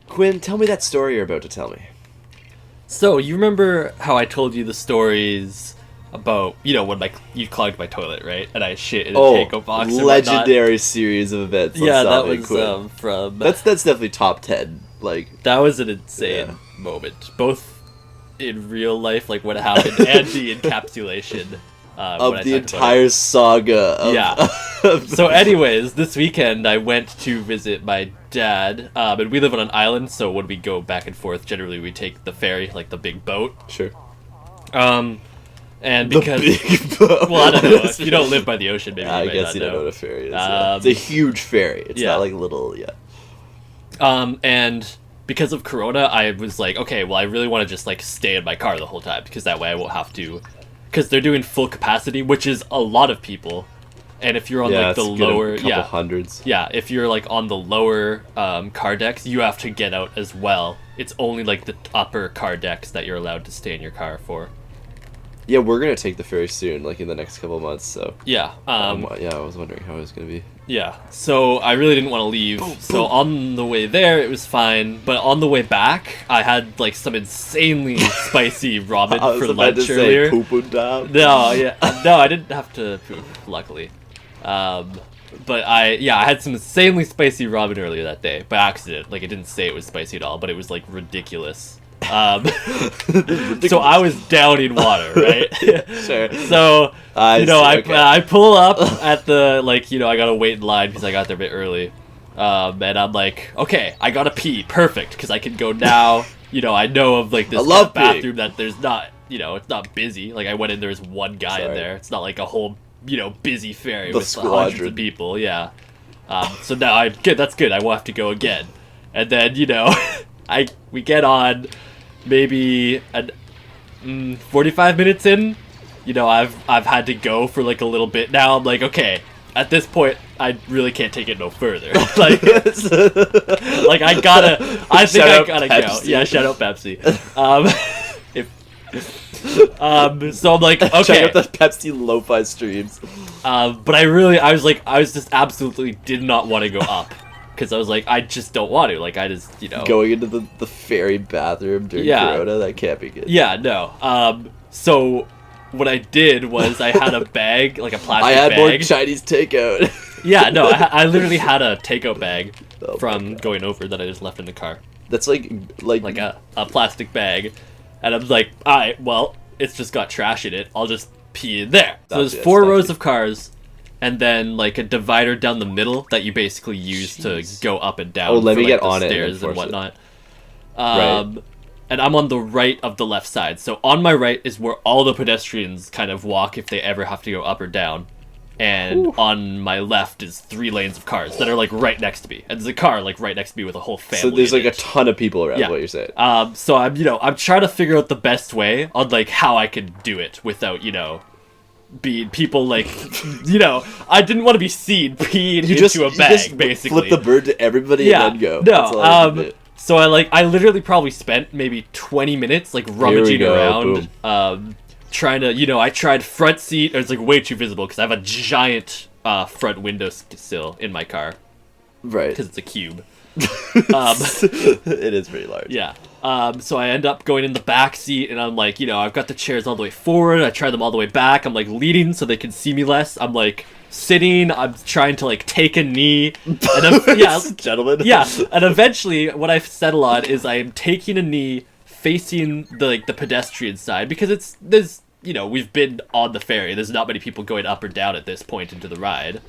Quinn, tell me that story you're about to tell me. So, you remember how I told you the stories about, when you clogged my toilet, right? And I shit in a takeout box and legendary series of events. Yeah, that Salvy, was Quinn. from... That's definitely top 10. That was an insane moment. Both in real life, what happened, and the encapsulation. Of the entire saga. So anyways, this weekend I went to visit my dad, and we live on an island, so when we go back and forth, generally we take the ferry, the big boat. Sure. And because... The big boat. Well, I don't know. If you don't live by the ocean, maybe I you might guess not you know. don't know what a ferry is. It's a huge ferry. It's not little, And because of Corona, I was like, okay, well, I really want to just, stay in my car the whole time, because that way I won't have to... Because they're doing full capacity, which is a lot of people. And if you're on, the lower... couple hundreds. Yeah, if you're, on the lower car decks, you have to get out as well. It's only, the upper car decks that you're allowed to stay in your car for. Yeah, we're going to take the ferry soon, in the next couple of months, so... Yeah. I was wondering how it was going to be. Yeah, so I really didn't want to leave. So on the way there, it was fine. But on the way back, I had, some insanely spicy ramen for lunch earlier. No, I didn't have to poop, luckily. But I had some insanely spicy ramen earlier that day, by accident. It didn't say it was spicy at all, but it was, ridiculous. So I was down in water, right? Sure. So I pull up at the I gotta wait in line because I got there a bit early, and I'm like, okay, I gotta pee, perfect, because I can go now. I know of this bathroom that there's not, it's not busy. I went in, there was one guy in there. It's not a whole busy ferry with hundreds of people. Yeah. So now that's good. I won't have to go again. And then we get on. Maybe 45 minutes in, I've had to go for a little bit now. I'm like, okay, at this point, I really can't take it no further. I think I gotta go. Yeah, shout out Pepsi. So I'm like, okay. Check out the Pepsi lo-fi streams. But I was just absolutely did not want to go up. Because I was like, I just don't want to. I just, Going into the ferry bathroom during Corona, that can't be good. Yeah, no. So what I did was I had a bag, a plastic bag. I had more Chinese takeout. Yeah, no, I literally had a takeout bag from going over that I just left in the car. That's like a plastic bag. And I was like, alright, well, it's just got trash in it. I'll just pee in there. So there's 4 rows of cars. And then, a divider down the middle that you basically use to go up and down. Oh, let me get the on stairs it and whatnot. Right. And I'm on the right of the left side. So on my right is where all the pedestrians kind of walk if they ever have to go up or down. And on my left is 3 lanes of cars that are, right next to me. And there's a car, right next to me with a whole family. So there's, a ton of people around, what you're saying. So I'm trying to figure out the best way on, how I can do it without, being people I didn't want to be seen peeing into a bag, basically. Flip the bird to everybody and then go. No, so I literally probably spent maybe 20 minutes rummaging around, trying to, I tried front seat. It's way too visible because I have a giant front window sill in my car, right? Because it's a cube. It is pretty large. Yeah. So I end up going in the back seat, and I'm like, I've got the chairs all the way forward. I try them all the way back. I'm leading so they can see me less. I'm sitting. I'm trying to take a knee. And Gentlemen. Yeah. And eventually, what I settle on is I am taking a knee facing the pedestrian side because we've been on the ferry. There's not many people going up or down at this point into the ride.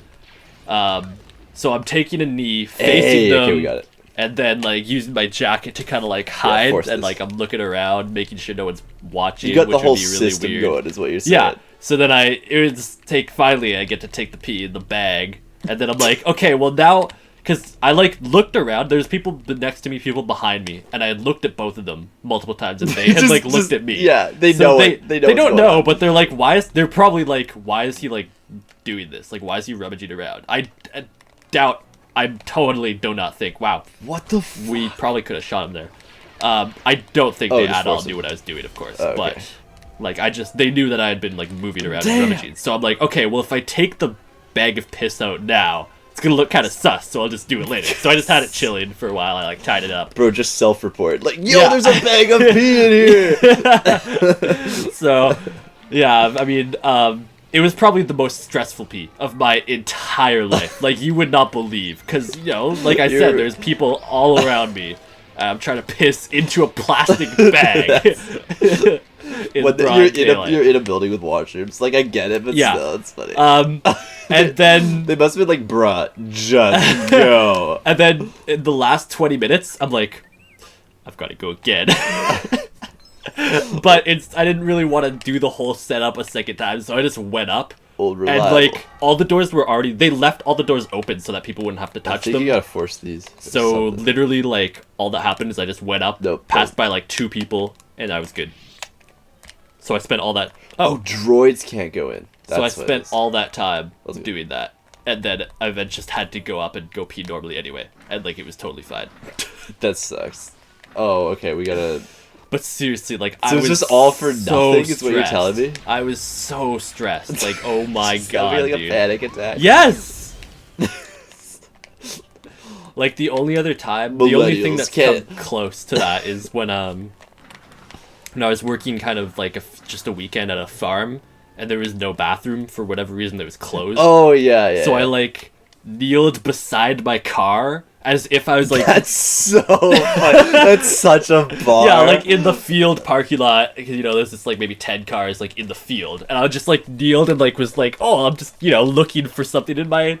So I'm taking a knee facing them. Okay, we got it. And then, using my jacket to kind of, hide, and, I'm looking around, making sure no one's watching, you got which the whole would be really system weird. going, is what you're saying. Yeah, so then finally I get to take the pee in the bag, and then I'm like, okay, well now, because I, looked around, there's people next to me, people behind me, and I had looked at both of them multiple times, and they had, looked at me. Yeah, they know it. They don't know, but they're they're probably why is he, doing this? Why is he rummaging around? I doubt... I totally do not think, wow, what the fuck? We probably could have shot him there. I don't think they at all knew what I was doing, of course. Oh, okay. But, they knew that I had been, moving around and rummaging. So I'm like, okay, well, if I take the bag of piss out now, it's gonna look kind of sus, so I'll just do it later. So I just had it chilling for a while. I like tied it up. Bro, just self-report. Like, yo, there's a bag of pee in here. So, yeah, I mean, it was probably the most stressful pee of my entire life. Like, you would not believe, because, you know, like I said, there's people all around me. I'm trying to piss into a plastic bag. You're in a building with washrooms. Like, I get it, but still, it's funny. And then they must have been like, bruh, just go. And then in the last 20 minutes, I'm like, I've got to go again. But I didn't really want to do the whole setup a second time, so I just went up. Old and reliable. like all the doors were already, they left all the doors open so that people wouldn't have to touch them. You gotta force these. So literally, like, all that happened is I just went up, passed by like 2 people, and I was good. So I spent all that. Oh, droids can't go in. So I spent all that time doing that, and then I then just had to go up and go pee normally anyway, and like it was totally fine. That sucks. Oh, okay, we gotta. But seriously, like, so I was just all for so nothing. Is what you're telling me? I was so stressed. Like, oh my god, like dude. a panic attack. Yes. Like the only other time, the only thing that's come close to that is when I was working kind of like just a weekend at a farm, and there was no bathroom for whatever reason that was closed. Oh yeah. So I like kneeled beside my car. As if I was like... That's so funny. That's such a bar. Yeah, like in the field parking lot, you know, there's just like maybe 10 cars like in the field. And I just like kneeled and like was like, oh, I'm just, you know, looking for something in my,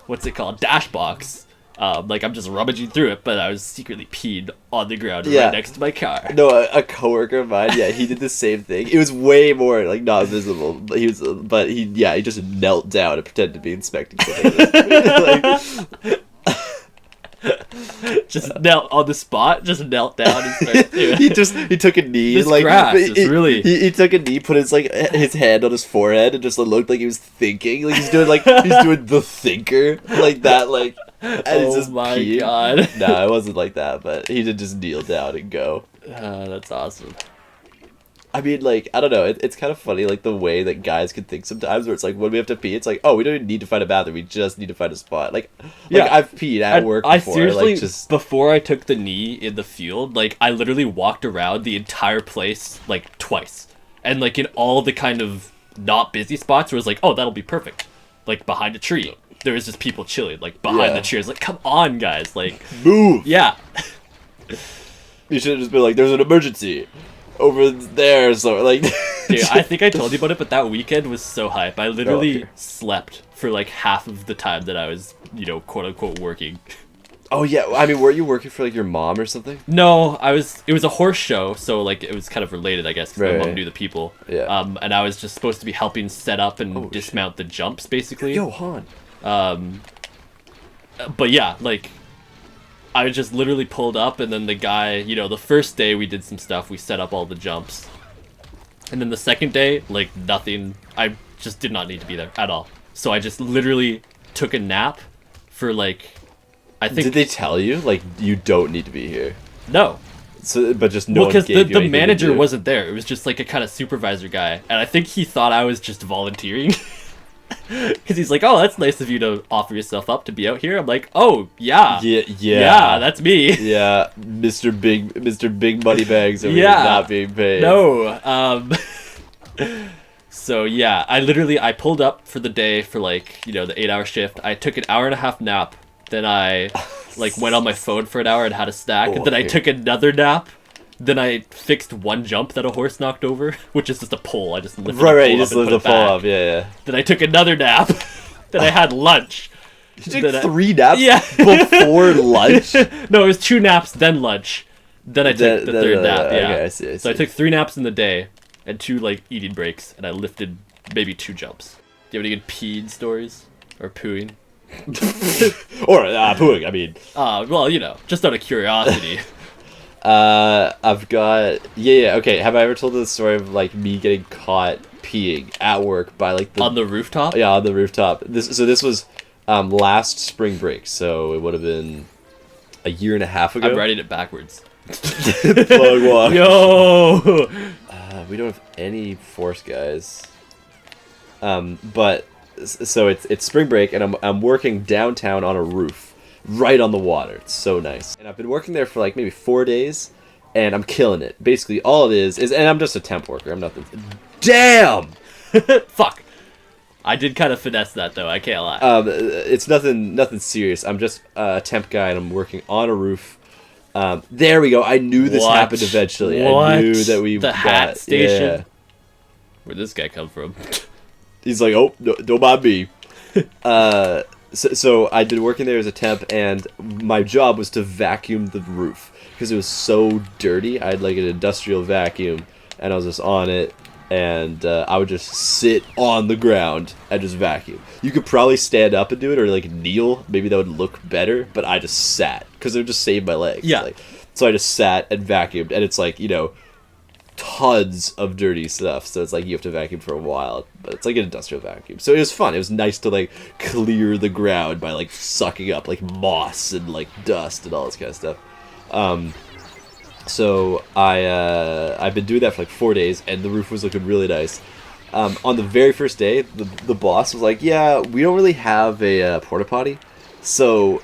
what's it called, dash box. Like I'm just rummaging through it, but I was secretly peed on the ground right next to my car. No, a coworker of mine, he did the same thing. It was way more like not visible. But he just knelt down and pretended to be inspecting something. Just knelt on the spot, just knelt down and started doing it. he took a knee. This grass is really... He took a knee, put his hand on his forehead, and just looked like he was thinking. Like he's doing the thinker, like that, like. Oh my god! Nah, it wasn't like that, but he did just kneel down and go. That's awesome. I mean, like, I don't know. It's kind of funny, like, the way that guys can think sometimes, where it's like, when we have to pee, it's like, oh, we don't even need to find a bathroom. We just need to find a spot. Like I've peed at work before. I seriously, before I took the knee in the field, like, I literally walked around the entire place, like, twice. And, like, in all the kind of not busy spots where it was like, oh, that'll be perfect. Like, behind a tree. There was just people chilling, like, behind the chairs. Like, come on, guys. Like, move! Yeah. You should have just been like, there's an emergency over there, so like. Dude, I think I told you about it, but that weekend was so hype. I literally slept for like half of the time that I was, you know, quote unquote working. Oh yeah, I mean, were you working for like your mom or something? No, it was a horse show, so like it was kind of related, I guess, because my mom knew the people. Yeah. And I was just supposed to be helping set up and dismount the jumps, basically. Yo, Han. But yeah, like, I just literally pulled up, and then the guy, you know, the first day we did some stuff, we set up all the jumps. And then the second day, like, nothing, I just did not need to be there at all. So I just literally took a nap for, like, I think... Did they tell you, like, you don't need to be here? No. So, but just no one gave you because the manager to do. wasn't there. It was just, like, a kind of supervisor guy. And I think he thought I was just volunteering. Because he's like, oh, that's nice of you to offer yourself up to be out here. I'm like, oh, yeah. Yeah, that's me. Yeah, Mr. Big Money Bags over here not being paid. No. So, yeah, I pulled up for the day for, like, you know, the 8-hour shift. I took an 1.5-hour nap. Then I, like, went on my phone for an hour and had a snack. And then I took another nap. Then I fixed one jump that a horse knocked over, which is just a pole. I just lifted right, you just lifted the pole up, yeah. Then I took another nap. Then I had lunch. You took 3 naps before lunch? No, it was 2 naps, then lunch. Then I took the third nap, yeah. Okay, I see. So I took 3 naps in the day, and 2, like, eating breaks, and I lifted maybe 2 jumps. Do you have any good peed stories? Or pooing? Or pooing, I mean. Well, you know, just out of curiosity. I've got okay. Have I ever told the story of like me getting caught peeing at work by like on the rooftop? Yeah, on the rooftop. This was last spring break, so it would have been a year and a half ago. I'm writing it backwards. Plug walk. Yo. We don't have any force guys. But so it's spring break, and I'm working downtown on a roof, right on the water. It's so nice, and I've been working there for like maybe 4 days, and I'm killing it. Basically, all it is, and I'm just a temp worker. I'm nothing. Damn. Fuck. I did kind of finesse that though. I can't lie. It's nothing serious. I'm just a temp guy, and I'm working on a roof. There we go. I knew this happened eventually. I knew that we the hat station. Yeah. Where'd this guy come from? He's like, oh, no, don't mind me. So I'd been working there as a temp, and my job was to vacuum the roof because it was so dirty. I had like an industrial vacuum, and I was just on it, and I would just sit on the ground and just vacuum. You could probably stand up and do it, or like kneel. Maybe that would look better, but I just sat because it would just save my legs. Yeah. Like, so I just sat and vacuumed, and it's like, tons of dirty stuff, so it's like you have to vacuum for a while, but it's like an industrial vacuum, so it was fun. It was nice to like clear the ground by like sucking up like moss and like dust and all this kind of stuff. So I've been doing that for like 4 days, and the roof was looking really nice. On the very first day, the boss was like, yeah, we don't really have a porta potty, so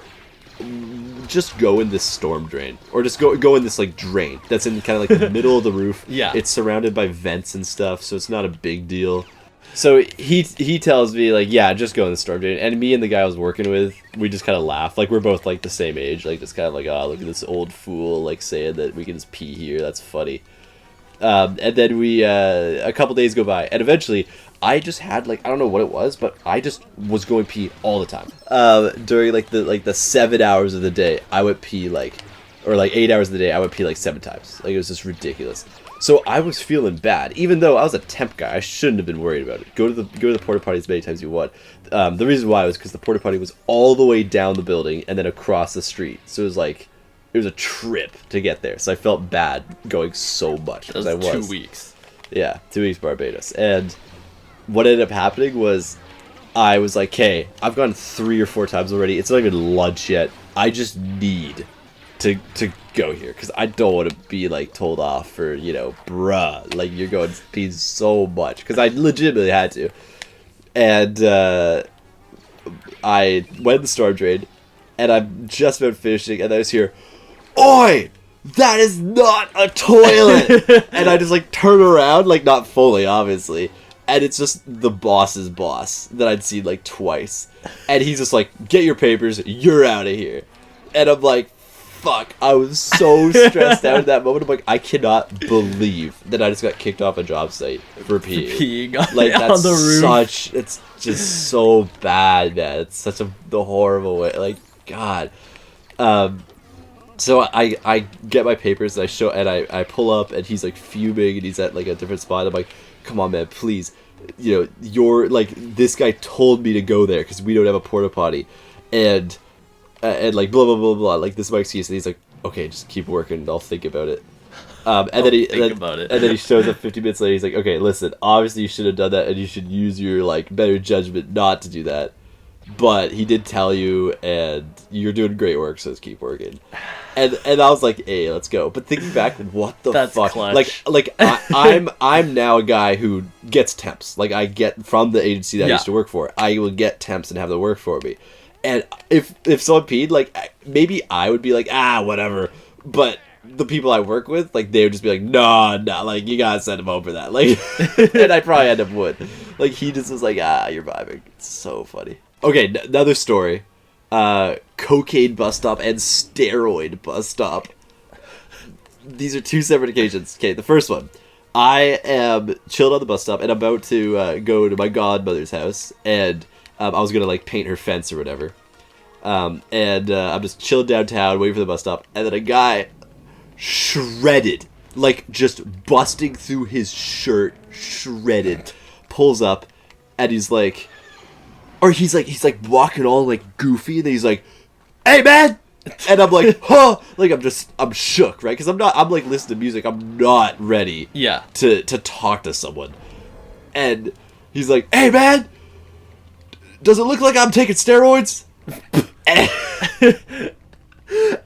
just go in this storm drain, or just go in this like drain that's in kind of like the middle of the roof. Yeah, it's surrounded by vents and stuff, so it's not a big deal. So he tells me like, yeah, just go in the storm drain, and me and the guy I was working with, we just kind of laugh, like we're both like the same age, like just kind of like, oh, look at this old fool like saying that we can just pee here, that's funny. And then we a couple days go by, and eventually I just had like, I don't know what it was, but I just was going pee all the time. During like the 7 hours of the day, I would pee or 8 hours of the day, I would pee like 7 times. Like, it was just ridiculous. So I was feeling bad, even though I was a temp guy. I shouldn't have been worried about it. Go to the porta potty as many times as you want. The reason why was because the porta potty was all the way down the building and then across the street. So it was like, it was a trip to get there. So I felt bad going so much. That was 2 weeks. Yeah, 2 weeks Barbados. And what ended up happening was, I was like, hey, I've gone 3 or 4 times already. It's not even lunch yet. I just need to go here, because I don't want to be like told off for, bruh, like you're going to pee so much, because I legitimately had to. And I went in the storm drain, and I've just been finishing, and I was here, oi! That is not a toilet! And I just like turn around, like not fully, obviously, and it's just the boss's boss that I'd seen like twice. And he's just like, get your papers, you're out of here. And I'm like, fuck, I was so stressed out at that moment. I'm like, I cannot believe that I just got kicked off a job site for peeing. Like, that's on the roof. It's just so bad, man. It's such the horrible way. Like, God. So I get my papers, and I pull up, and he's like fuming, and he's at like a different spot. I'm like, come on, man, please. You're like, this guy told me to go there because we don't have a porta potty, and like blah blah blah blah. Like, this is my excuse, and he's like, okay, just keep working, and I'll think about it. And then he shows up 50 minutes later. He's like, okay, listen, obviously you should have done that, and you should use your like better judgment not to do that. But he did tell you, and you're doing great work, so just keep working. And I was like, hey, let's go. But thinking back, what the fuck? Clutch. Like I'm now a guy who gets temps. Like, I get from the agency that I used to work for. I will get temps and have them work for me. And if someone peed, like, maybe I would be like, whatever. But the people I work with, like, they would just be like, no, like, you gotta send him home for that. Like, and I probably end up would. Like, he just was like, you're vibing. It's so funny. Okay, another story. Cocaine bus stop and steroid bus stop. These are 2 separate occasions. Okay, the first one. I am chilled on the bus stop, and I'm about to go to my godmother's house, and I was going to, like, paint her fence or whatever. And I'm just chilled downtown, waiting for the bus stop, and then a guy shredded, like, just busting through his shirt, shredded, pulls up, and he's like, walking all like goofy, and then he's like, hey man, and I'm like, huh, like I'm shook, right? Because I'm like listening to music, I'm not ready to talk to someone. And he's like, hey man, does it look like I'm taking steroids?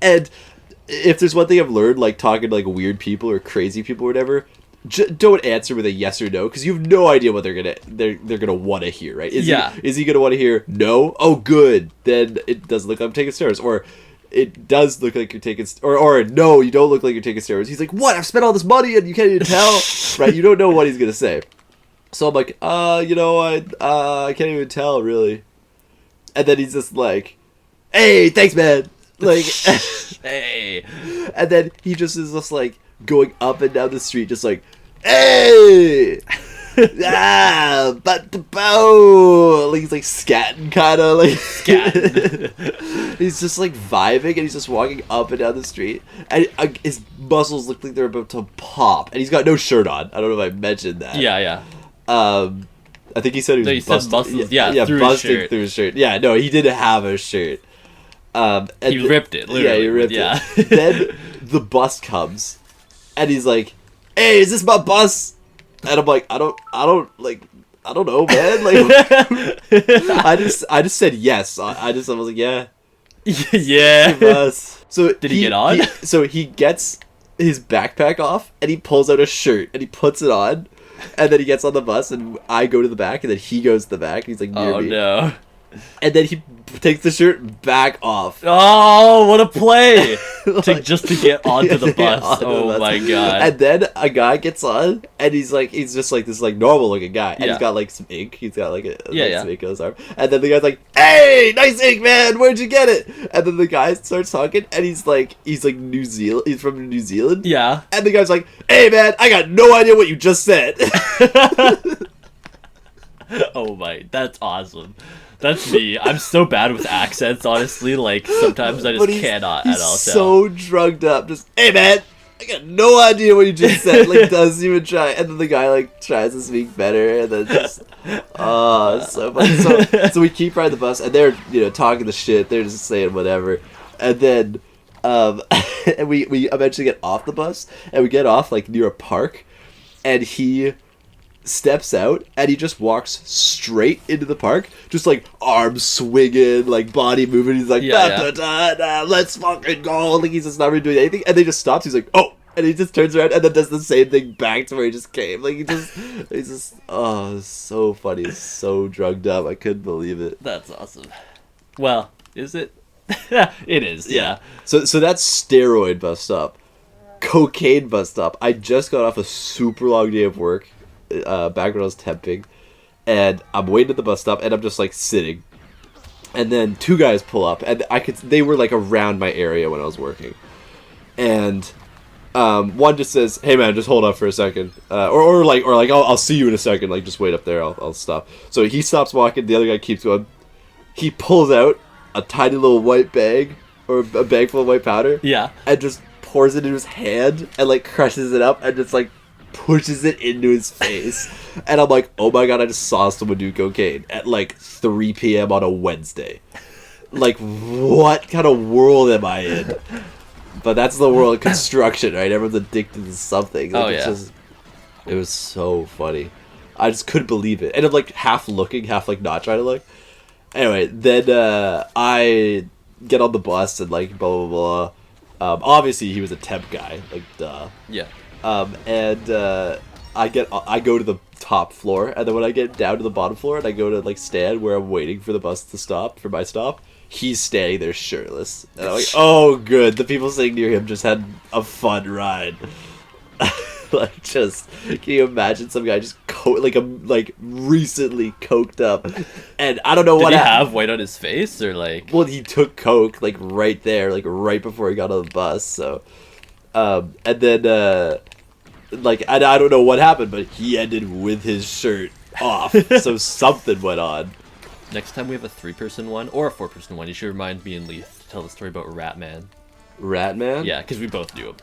And if there's one thing I've learned, like talking to like weird people or crazy people or whatever, don't answer with a yes or no, because you have no idea what they're gonna want to hear, right? Is he gonna want to hear no? Oh, good. Then it doesn't look like I'm taking steroids, or it does look like you're taking, or no, you don't look like you're taking steroids. He's like, what? I've spent all this money and you can't even tell, right? You don't know what he's gonna say. So I'm like, I can't even tell really. And then he's just like, hey, thanks, man. Like, hey. And then he just is just like going up and down the street, just like, hey. But the bow, like he's like scatting, kind of like scatting. He's just like vibing, and he's just walking up and down the street, and his muscles look like they're about to pop, and he's got no shirt on. I don't know if I mentioned that. Yeah. I think he said he was busting. Muscles, through busting through his shirt. Yeah, no, he didn't have a shirt. And he ripped it. Literally. Yeah, he ripped it. Then the bus comes, and he's like, "Hey, is this my bus?" And I'm like, I don't know, man. Like, I just said yes. I was like, yeah, yeah. So did he get on? So he gets his backpack off, and he pulls out a shirt, and he puts it on, and then he gets on the bus, and I go to the back, and then he goes to the back, and he's like near me. Oh no. And then he takes the shirt back off. Oh, what a play! Just to get onto the bus. Oh my god! And then a guy gets on, and he's just like this like normal looking guy, and he's got like some ink. He's got like some ink on his arm. And then the guy's like, "Hey, nice ink, man. Where'd you get it?" And then the guy starts talking, and he's like New Zealand. He's from New Zealand. Yeah. And the guy's like, "Hey, man, I got no idea what you just said." Oh my, that's awesome. That's me. I'm so bad with accents, honestly. Like, sometimes I just cannot at all. He's so drugged up. Just, hey, man, I got no idea what you just said. Like, doesn't even try. And then the guy, like, tries to speak better. And then just, it's so funny. So we keep riding the bus, and they're, talking the shit. They're just saying whatever. And then, and we eventually get off the bus, and we get off, like, near a park. And he steps out, and he just walks straight into the park, just like arms swinging, like body moving. He's like, let's fucking go. Like, he's just not really doing anything, and then he just stops. He's like, oh, and he just turns around and then does the same thing back to where he just came. Like, he's just it's so funny. He's so drugged up. I couldn't believe it. That's awesome. Well, is it? It is. Yeah. So that's steroid bus stop. Cocaine bus stop. I just got off a super long day of work. Back when I was temping, and I'm waiting at the bus stop, and I'm just like sitting, and then two guys pull up, and they were like around my area when I was working, and one just says, "Hey man, just hold up for a second," or like I'll see you in a second, like just wait up there, I'll stop. So he stops walking, the other guy keeps going. He pulls out a tiny little white bag, or a bag full of white powder, and just pours it in his hand and like crushes it up and just like pushes it into his face. And I'm like, oh my god, I just saw someone do cocaine at like 3 p.m. on a Wednesday. Like, what kind of world am I in? But that's the world of construction, right? Everyone's addicted to something. Like, it was so funny. I just couldn't believe it. And I'm like half looking, half like not trying to look. Anyway, then I get on the bus and like blah blah blah. Obviously he was a temp guy, like duh. Yeah. And I go to the top floor, and then when I get down to the bottom floor and I go to like stand where I'm waiting for the bus to stop for my stop, he's standing there shirtless, and I'm like, oh good, the people sitting near him just had a fun ride. Like, just can you imagine some guy just recently coked up, and I don't know what did he have white on his face, or like, well, he took coke like right there, like right before he got on the bus, so and then like, I don't know what happened, but he ended with his shirt off. So something went on. Next time we have a 3-person one or a 4-person one, you should remind me and Leith to tell the story about Ratman. Ratman? Yeah, because we both knew him.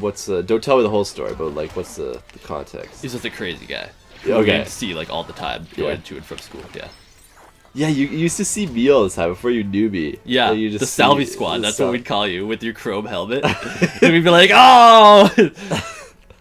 What's don't tell me the whole story, but like, what's the context? He's just a crazy guy. Okay. We see like all the time going to and from school. Yeah. Yeah, you used to see me all the time before you knew me. Yeah, you just the Salvy squad. That's what we'd call you, with your chrome helmet. And we'd be like, oh.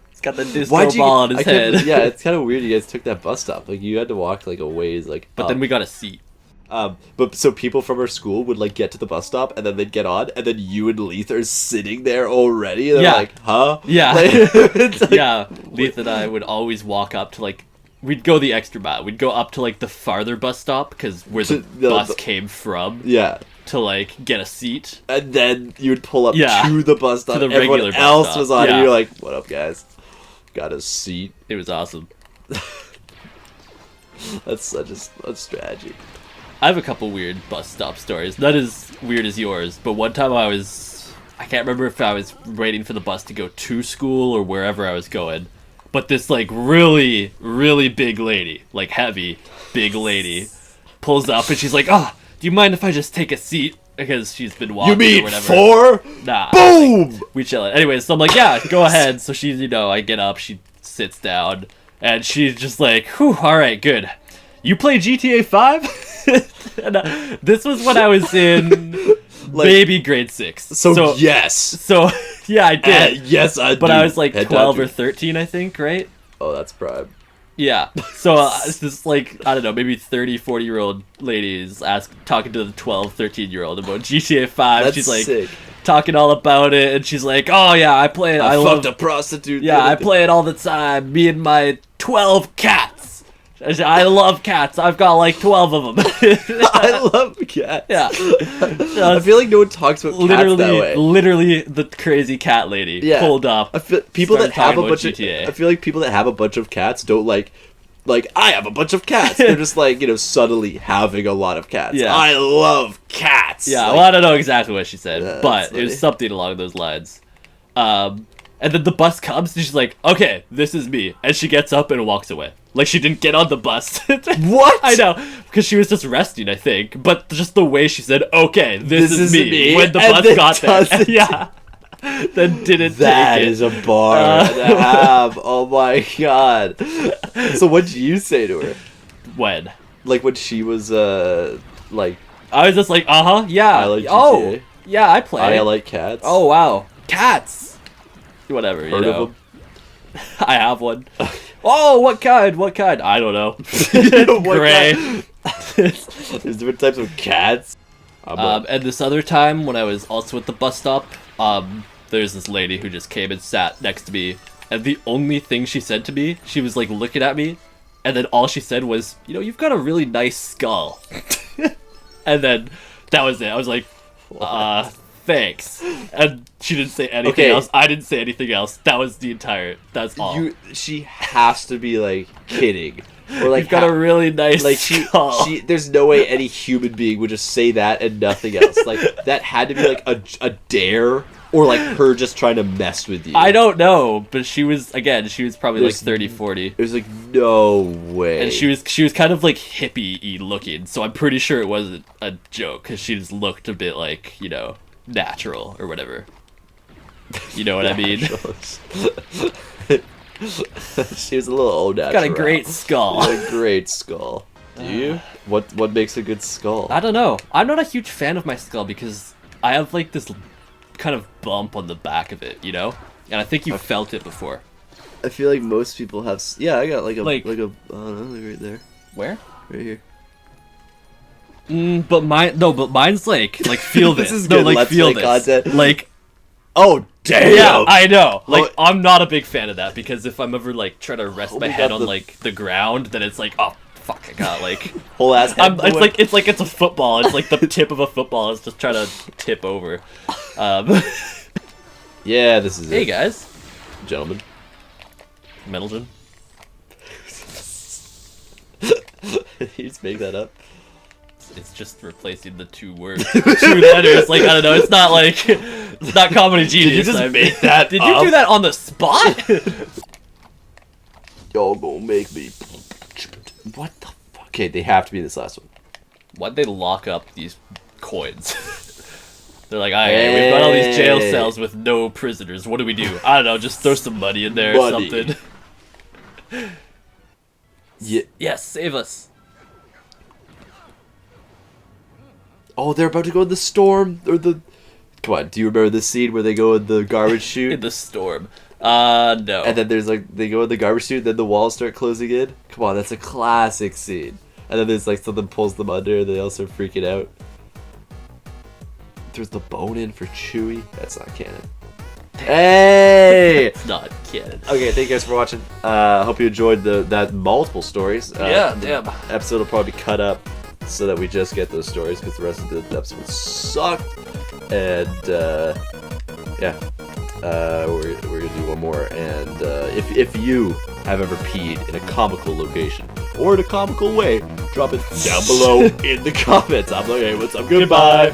He's got the disco ball on his head. Yeah, it's kind of weird you guys took that bus stop. Like, you had to walk like a ways, like. But then we got a seat. But so people from our school would like get to the bus stop and then they'd get on, and then you and Leith are sitting there already. They're like, huh? Yeah. Like, yeah. Leith and I would always walk up to like, we'd go the extra mile. We'd go up to like the farther bus stop because where the bus came from. Yeah. To like get a seat. And then you would pull up Yeah. to the bus stop. To the Everyone regular bus else stop. was on, Yeah. and you're like, what up, guys? Got a seat. It was awesome. That's such a strategy. I have a couple weird bus stop stories. Not as weird as yours, but one time I can't remember if I was waiting for the bus to go to school or wherever I was going, but this like really, really big lady, like heavy, big lady, pulls up and she's like, "Oh, do you mind if I just take a seat?" Because she's been walking You mean or whatever. 4? Nah. Boom! Like, we chill it. Anyways, so I'm like, yeah, go ahead. So she's, I get up, she sits down, and she's just like, whew, alright, good. You play GTA 5? And, this was when I was in maybe grade 6. So yes. So, yeah, I did. Yes, I did. But I was like 12 or 13, I think, right? Oh, that's prime. Yeah. So, it's this, like, I don't know, maybe 30, 40-year-old ladies talking to the 12, 13-year-old about GTA 5. That's she's like, sick. talking all about it, and she's like, "Oh yeah, I play it. I fucked love a prostitute. Yeah, I play it all the time. Me and my 12 cats. I love cats. I've got like 12 of them." I love cats. Yeah, I feel like no one talks about cats that way. Literally, the crazy cat lady pulled up. I feel people that have a bunch GTA. of. I feel like people that have a bunch of cats don't like I have a bunch of cats. They're just like, subtly having a lot of cats. Yeah. I love cats. Yeah, like, well, I don't know exactly what she said, Yeah, but it was something along those lines. And then the bus comes, and she's like, "Okay, this is me," and she gets up and walks away. Like she didn't get on the bus. What? I know, because she was just resting, I think. But just the way she said, "Okay, this is me," when the bus got there, yeah. Then didn't That take it. is a bar to have. Oh my god. So what did you say to her? When? Like when she was like, I was just like, yeah. I like oh, GTA. yeah, I play. I like cats. Oh wow, cats. Whatever, Heard you know. of them? I have one. Oh, what kind? What kind? I don't know. What Gray. kind? There's different types of cats. And this other time when I was also at the bus stop, there's this lady who just came and sat next to me, and the only thing she said to me, she was like looking at me, and then all she said was, "You've got a really nice skull." And then that was it. I was like, thanks. And she didn't say anything else. I didn't say anything else. That's all. She has to be like kidding. Or like You've got a really nice skull. She there's no way any human being would just say that and nothing else. Like that had to be like a dare, or like her just trying to mess with you. I don't know, but she was probably like 30, 40. There's like no way. And she was kind of like hippie-y looking, so I'm pretty sure it wasn't a joke, because she just looked a bit like, natural or whatever. You know what I mean? She was a little old natural. Got a great skull. A great skull. Do you? What makes a good skull? I don't know. I'm not a huge fan of my skull because I have like this kind of bump on the back of it, And I think you felt it before. I feel like most people have. Yeah, I got like a like I don't know, like right there. Where? Right here. But mine's like feel this. This is good. Let's feel this. Content. Like, oh damn. Yeah, I know. Like, I'm not a big fan of that, because if I'm ever like trying to rest my head on like the ground, then it's like, oh fuck, I got like whole ass head. It's like it's a football. It's like the tip of a football is just trying to tip over. Yeah, this is Hey it. guys, Gentlemen. Middleton. You just make that up. It's just replacing the two words, 2 letters. Like, I don't know. It's not like it's not comedy genius. Did you just make that? Did you do that on the spot? Y'all gonna make me. What the fuck? Okay, they have to be this last one. Why'd they lock up these coins? They're like, alright, we've got all these jail cells with no prisoners. What do we do? I don't know. Just throw some money in there or something. Yeah. Yes, save us. Oh, they're about to go in the storm or the. Come on, do you remember the scene where they go in the garbage chute? In the storm. No. And then there's like they go in the garbage chute, then the walls start closing in. Come on, that's a classic scene. And then there's like something pulls them under, and they also freaking out. There's the bone in for Chewie. That's not canon. Hey! It's not canon. Okay, thank you guys for watching. Hope you enjoyed that multiple stories. Damn. Episode will probably be cut up so that we just get those stories because the rest of the episodes sucked. And we're gonna do one more. And if you have ever peed in a comical location or in a comical way, drop it down below in the comments. I'm like, hey, what's up? Goodbye.